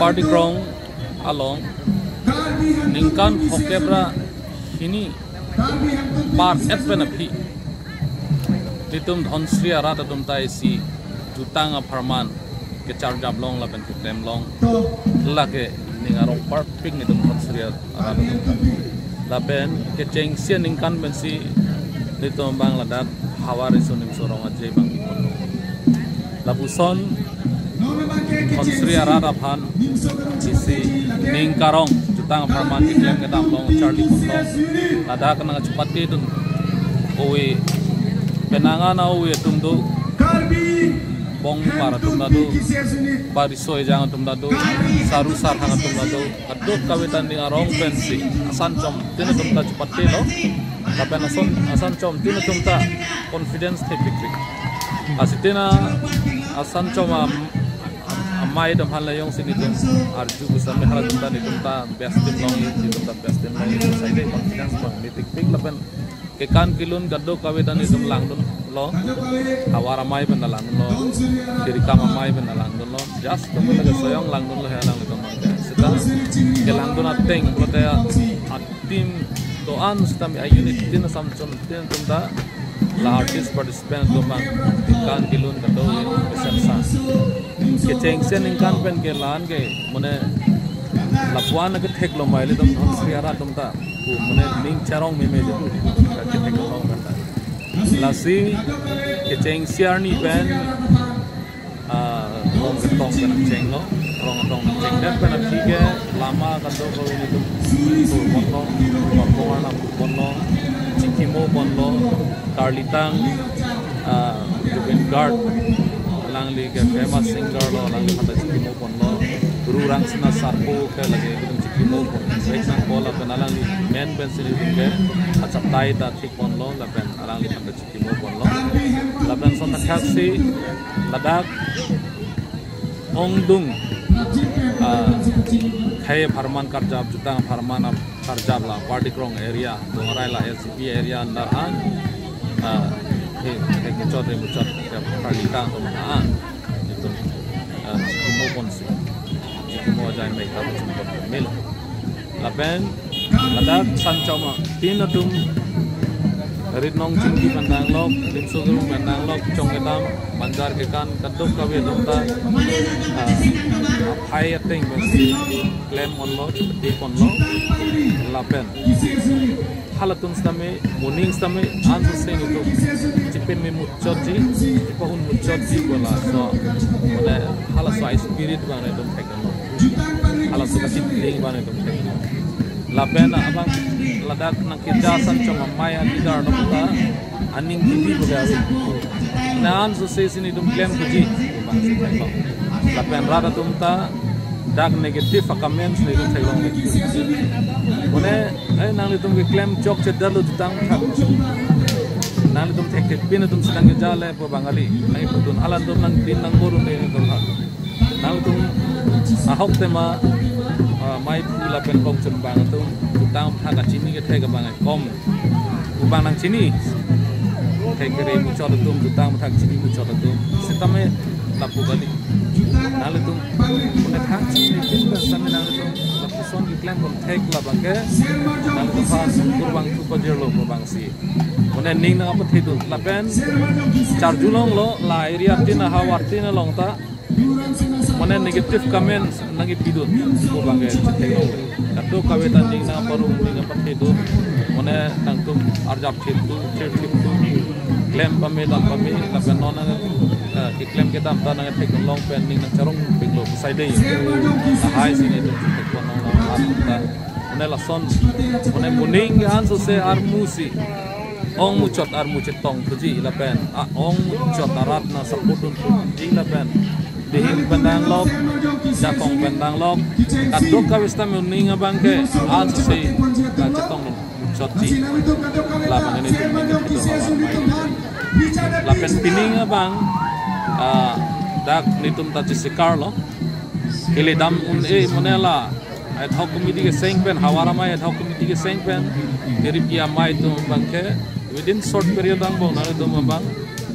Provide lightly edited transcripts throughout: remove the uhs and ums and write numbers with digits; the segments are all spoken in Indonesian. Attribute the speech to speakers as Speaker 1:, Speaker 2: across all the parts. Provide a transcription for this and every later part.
Speaker 1: party krong along ningkan hokebra ini par etpen api ditum dhonsri arat atum tai si jutang aparman ke char jablong la pen tem long la ke ningarong park ping nitum dhonsri arat la pen ke cheng sia ningkan ben si ditum bang ladak hawari sunim sorong ajai bang la buson dhonsri arat aphan isi ningkarong jutang aparman ke klem ke dam long charlie long ladak nang chupati dun owe penangan au ye tum do bong para tum da do bari soe jang tum da do saru sar hang tum da do adok kawetan ding arong pensi asan chom tin tum ta chupate no kapen asan chom tin tum ta confidence the victory asitena asan chom amai dam hal layong sini tum arju busam me hala tum ta ni tum ta best team long ni tum ta best team long ni sai dei confidence bang ni tik tik lapen ke kan kilun gaddo kawedan idum langdun lo hawara mai ben lang lo diri kama mai ben lang lo just to laga soyong langdun lo helang lo mangga sita ke langdun ateng prote atim to an sita mi unit tin samchon tin tumda la artist participant to bang kan kilun gaddo besen sa ke cheng sen kan pen ke lan ke mone lapuan ke thek lo mai le dum honsriara tumta mone ning charong me meja lasi keceng siar ni pen rong ketong kan ceng lo rong ketong ceng dan pen tiga lama kantor ko ini tu bonlo bonlo na bonlo cikimo bonlo karlitang juven guard langli ke famous singer lo langli kata cikimo bonlo guru rangsna sarpo ke lagi cikimo bon reksan bola penalang li men pensili ke acap tai ta thik bonlo la pen alang li kata cikimo bonlo la pen son taksi ladak ongdung khai farman karjab jutang farman karjab la party krong area dongarai la LCP area andar an he ke chot re muchat ke parlita to na itu cikimo bonsi cikimo jai mai ta cikimo mil lapen ladak sanchoma tinatum ritnong cingki pandang lok limsuguru pandang lok chongketam banjar ke kan kaduk kawe domta apai ateng besi klem onlo di ponlo lapen halatun stame morning stame ansu sen itu cipen me muchoti cipahun muchoti bola so mane halaso spirit bang dom tekno halaso kasih ting bang dom tekno lapen abang ladak nang kijasan cuma maya tidar nomta aning kiti begawi nan so sini dum claim kuji lapen rada tumta dak negative comments ni dum thailong one nang dum ke claim chok chedar lu jutang thak nang dum thek pin dum sedang jale po bangali nang putun alan dum nang din nang boru ni dum nang dum ahok tema mai pula pen kong chen bang tu tang thak chini ke thek bang kom ubang nang chini thek re mu chot tum tang thak chini mu chot tum sitame lapu gali nale tum ne thak chini ke san nale tum lapu son ki claim kom thek la bang ke nale tum fa kur bang tu ko jer lo bang si one ning na apa thedu la pen char julong lo la area tin hawar tin long ta mane negative comments nangi pidut ko bangge chetheng kado kawetan ding na parum ding pathi du mane tangtum arjap thitu claim pame dam pame la benona ki claim ke dam ta nang thek long pen ning na charong pinglo side dei hai sini du thek ko nang ta mane la son mane muning han so se armusi ong muchot armuchet tong tuji la pen ong muchot arat na saputun tuji la pen dihing pandang lok jakong pandang lok kadok kawista muning abang ke an se ka cetong choti la bang ini la pen pining abang dak nitum ta sikar lo kile dam un e monela ad hoc committee ke seng pen hawara mai ad hoc committee ke seng pen dirip kia mai tu bang ke within short period ang bang na tu bang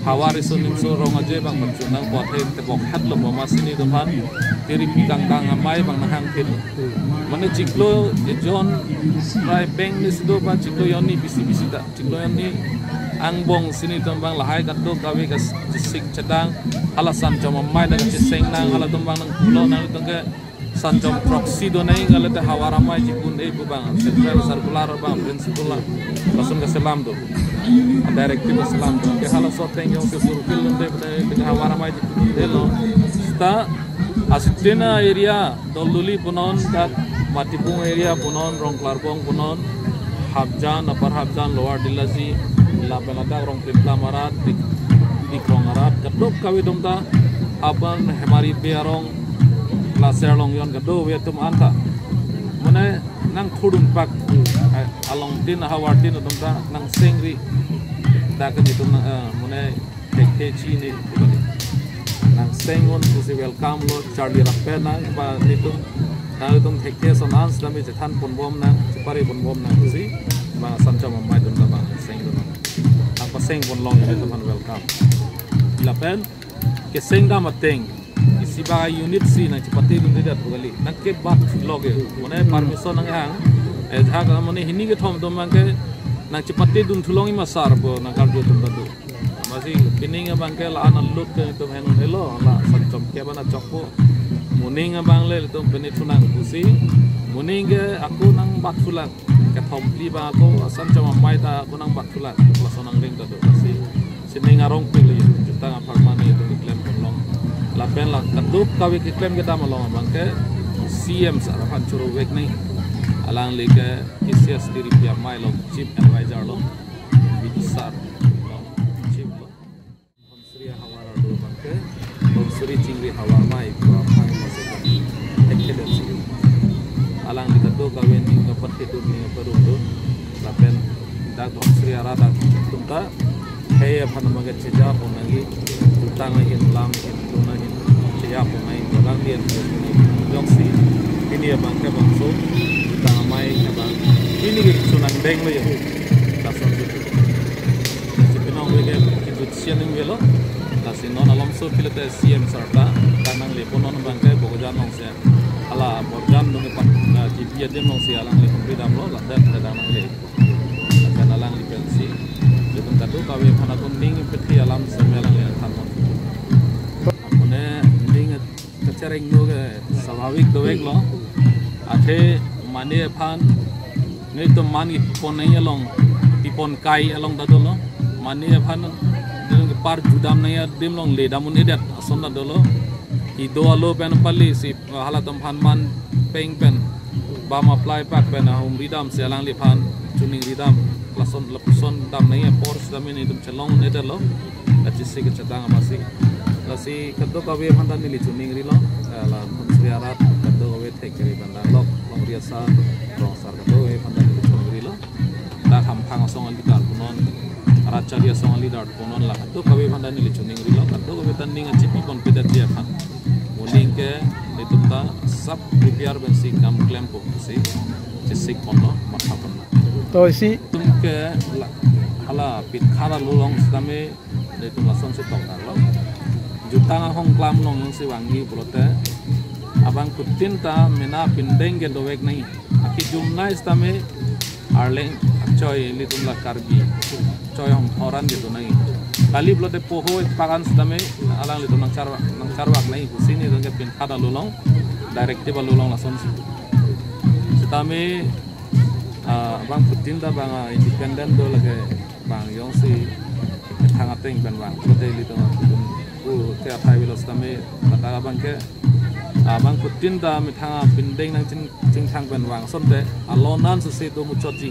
Speaker 1: hawa resunim so rong aje bang menjunang poten te bok hat lo mama sini depan tiri pikang kang amai bang nahang pin mana ciklo John Rai Beng ni sido ba ciklo yoni bisi tak ciklo yoni angbong sini tembang lahai kaddo kawe kas sik cedang alasan cuma mai dengan ciseng nang ala tembang nang pulau nang tengke sanjom proxy do nai ngale te hawa ramai jipun bu bang central circular bang principal langsung ke selam do directive selam do ke hala so teng yong ke suru kil nde te hawa ramai jipun de lo sta asitena area doluli punon dat matipung area punon rongklarpong punon habjan upper habjan lower dilaji lapelada rong pintla marat di krongarat kadok kawi domta aban hemari bearong laser long yon kado we tum anta mane nang thudun pak along din hawar din domta nang sengri da ka ditum mane tekte chi ni nang sengon kusi welcome lo charlie rapena ba ditum na tum tekte sonans dami jethan ponbom na chipari ponbom na kusi ba sancha mamai dum ba seng dum apa seng pon long itu teman welcome lapen ke seng da mateng isi ba unit si na chipati dum de dat bugali nak ke bat loge mone permission nang hang jha ka mone hini ke thom dum mang ke nak chipati dum thulongi masar bo na kal do dum badu masih pining bang ke la an lut ke tum henun hello la sanchom ke bana chokpo muning bang le tum benit sunang kusi muning ke aku nang bat fulang ke thom pli ba ko sanchom mai ta aku nang bat fulang la sonang ring ta do masih sini ngarong pili juta apartment itu diklaim kolong lapen la kaduk kawi diklaim kita malong bangke CM sarapan churu wek ni alang leke KCS diri pia mai lo chief advisor lo bidisar lo chief lo Sri Hawar do bangke Sri Chingri Hawar mai ko apang masuk excellence alang dikaduk kawi ni kapat itu ni peru do lapen dak Sri Arada tunta hey apa nama kita cakap lagi tentang lagi lam itu lagi cakap lagi orang dia yang si ini ya bangke bangso tentang mai bang ini kita sunang deng lo ya langsung itu sebenarnya mereka itu siang velo kasi non alam so pilih CM serta tanang lepon non bangke bogojan nong se ala bogojan nong pat GP aja nong se alang lepon bidam lo lah dan tanang le akan alang lipensi itu kado kawe mana pun ning peti alam semelang yang thamon mone ning kecereng no ke स्वाभाविक दोवेक लो आथे माने फान ने तो मान की पन नहीं along tipon kai along dadolo माने फान के पार जुदाम नहीं दिम long le damun edat asonna dolo i do alo pen pali si halatom fan man peng pen bam apply pak pen hum ridam se alang li fan tuning ridam lason lepuson dam nahi pors dam ini dum chelong neder lo ajisi ke cetang amasi lasi kado kawe phanda ni tuning ri lo la Sri Arat kado kawe thekri banda lok long riasa rong sar kado kawe phanda ni tuning ri lo da kham phang song ali dal punon racharia song ali dal punon la kado kawe phanda ni tuning ri lo kado kawe tanning achipi kon pedat dia phan morning ke ditutta sab prepare bensi kam claim ko si sik ponno matha ponno
Speaker 2: तो इसी
Speaker 1: तुमके हाला पिट खादा लुलोंग समे दे तुम लासन से तोंगा लो जुता होंग क्लाम नोंग से वांगी बोलते abang kutin ta mena pindeng ke doek नहीं आखि जुमना इस्तमे आर्लेंग चोय लितुम ला karbi चोय होंग औरन gitu नहीं kali blote poho pagan same alang litu nang carwak नहीं sini dongke pin khada lulong directive lulong lason sitame bang putin da bang independent do lage bang yong si thang ateng ban bang kote li to u te athai bilos tame kata bang ke bang putin da mi thang pindeng nang ching thang ban bang sonte alonan se do muchoji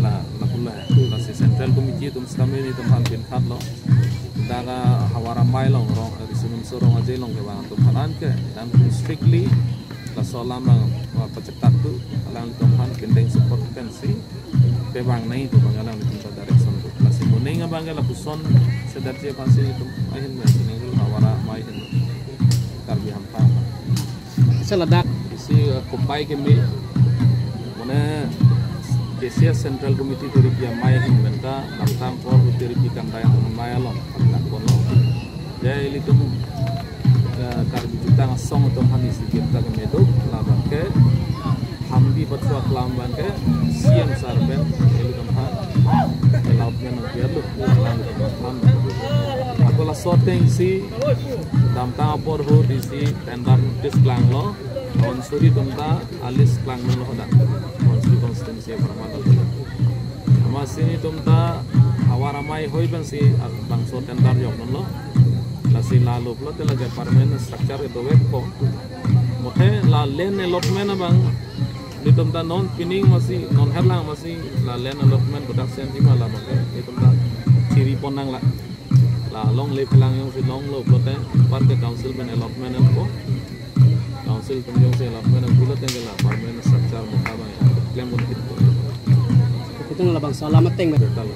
Speaker 1: la pula la si central committee tum stame ni tum han pin khat lo daga hawara mai long rong risunum sorong aje long ke bang tum hanan ke dan strictly la solam bang pacetak tu alang tomhan kendeng support pensi pe bang nai tu bang alang di direction tu masih muning bang la puson sedarje pansi tu ahin me sini hawara mai hin karbi hampa
Speaker 2: seladak
Speaker 1: isi kumpai ke me mone KCS Central Committee dari pia mai hin benta namtam por dari ikan tayang maya lo tak pon lo jadi itu karbi kita ngasong atau hani sikit tak medok laban ke hamdi batua kelamban ke siam sarben itu tempat laut men biar lu lang aku lah sorting si dam tang apor ho di si tendar dis klang lo konsuri tumta alis klang lo hoda konsuri konstitusi permanen masih tumta awaramai hoi ben si bangso tendar yok lo lasi lalu pula telah jadi permanen structure itu weko mohe la len allotment bang di tumta non pining masih non herlang masih la len allotment budak sentima lah mohe di tumta ciri ponang lah la long le pelang yang si long lo pula parke council ben allotment ko council penjong si allotment pula tinggal permanen structure moha bang klaim pun itu
Speaker 2: Itu ngelabang selamat teng.
Speaker 1: betul